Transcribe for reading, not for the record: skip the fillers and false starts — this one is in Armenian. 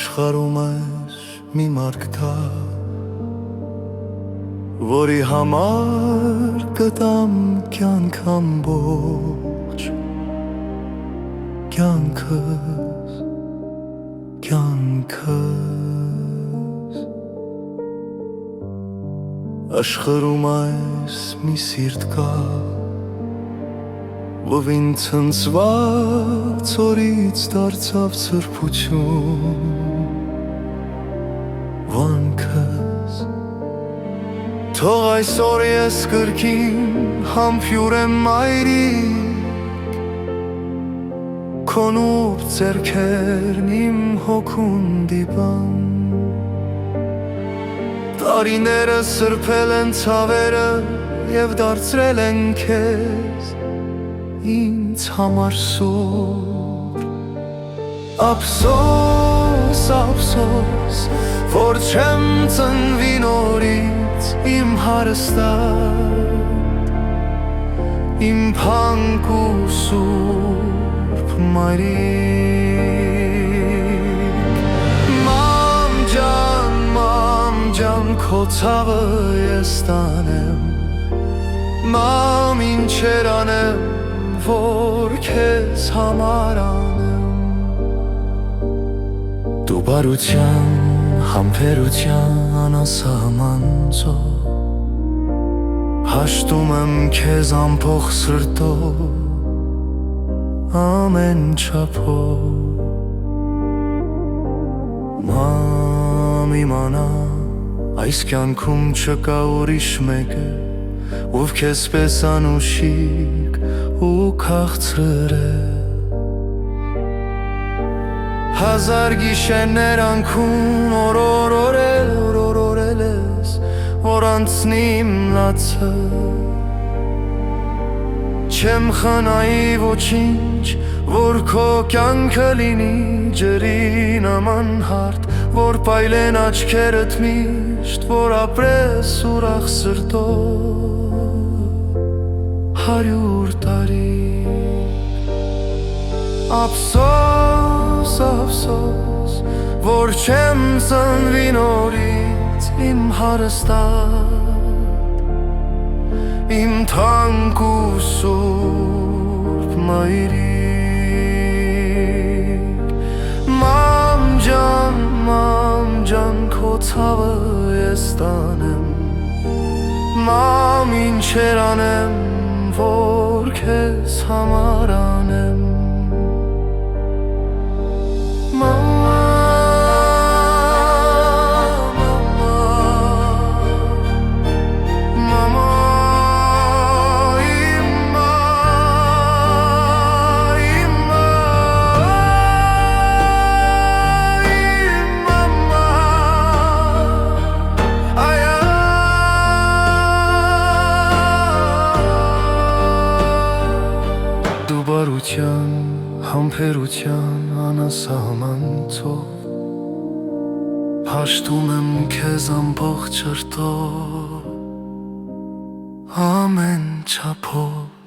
Աշխարհում ես մի մարդ կա, որի համար կտամ կյանք ամբողջ, կյանքս, կյանքս։ Աշխարհում այս մի սիրտ կա, ովին ցնցված օրից դարձավ սրբություն, վանքս։ Թող այսօր ես կրկին համբուրեմ մայրիկ, քոնուր ձեռքերն իմ հոգուն դիպան։ Տարիները սրբել են ցավերը և դարձրել են քեզ ինձ համար սուր։ Ափսոս, ափսոս, որ չեմ ծնվի նորից իմ հարստած, իմ փանկ ու սուրբ մայրիկ։ Մամ ջան, քո ցավը ես տանեմ, մամ ինչեր անեմ, որ քեզ համար անեմ։ Դու բարության, համբերության անասահման ծով, հաշտում եմ քեզ ամբողջ սրտով, ամեն չափով։ Մամ իմանա, այս կյանքում չկա ուրիշ մեկը, ով քեզ պես անուշիկ ու քաղցր է։ Հազար գիշերներ անքուն օրորել ես, որ անցնի իմ լացը։ Չեմ խնայի ոչինչ, որ քո կյանքը լինի ջրի նման հարթ, որ պայլեն աչքերդ միշտ, որ ապրես ուրախ սրտով 100 տարի։ Ափսոս, ափսոս, որ չեմ ծնվի նորից իմ հարստած, իմ թանկ ու սուրբ մայրիկ։ Մամ ջան, քո ցավը ես տանեմ, մամ ինչեր անեմ, որ քեզ համար անեմ։ Բարության, համբերության անասահման ծով, հաշտում եմ քեզ ամբողջ սրտով, ամեն չափով։